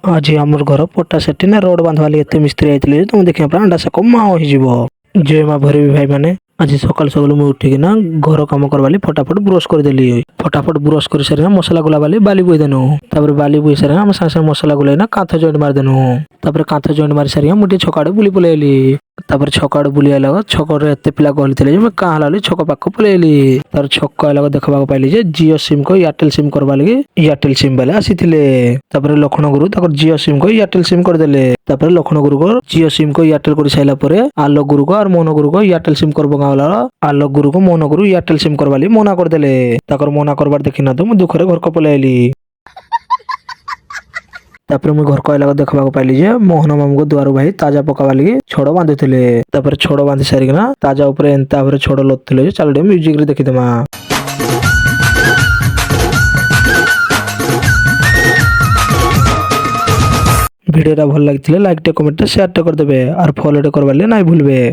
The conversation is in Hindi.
आज आमर घर पट्टा सेठी ना रोड बांधवाली एते मिस्त्री आइले तुम देखिए पूरा अंडा सको माओ हो जय माँ भैरवी भाई माने आज सकाल सकाल मुझे उठिक ना घर कम करवाली फटाफट ब्रश करदेली फटाफट ब्रश कर सारे मसला गुला बाली बाली बोई देनु बाली बोई सारे हम सागे मसला गुला ना कांथ जॉइंट मार देनु कांथ जॉइंट मारी सारे मुझे छक बुली पलैली छक आड़े बुली आला छक एत पिला गहली थे क्या हला छक पाक पलैली छक आला देखा पाइली जे जियो सिम को एयरटेल सिम करवा लगी एयरटेल सिम वाले आसी लखन गुरु जियो सिम को एयरटेल सिम करदेले लखन गुरु को जियो सिम को एयरटेल कर सारा आलोक गुरु को और मोहन गुरु को एयरटेल सिम करबो गाँव आलोक गुरु को मोहन गुरु एयरटेल सिम करवाली मना करदेले मना करवार देखी ना तो मुझे दुखरे घर को पलैली मुझे घर को आला देखा पाइली जे मोहन मामू को दुआर भाई ताजा पकावा लगी छड़ बांधुले छड़ बांधि सारिकिना ताजा ऊपर एंता छड़ लदुले चल म्यूजिक रे देखीदेमा। वीडियो भल लगी लाइक टे कमेंट शेयर टे करदे और फॉलो टे करवाले ना भूलबे।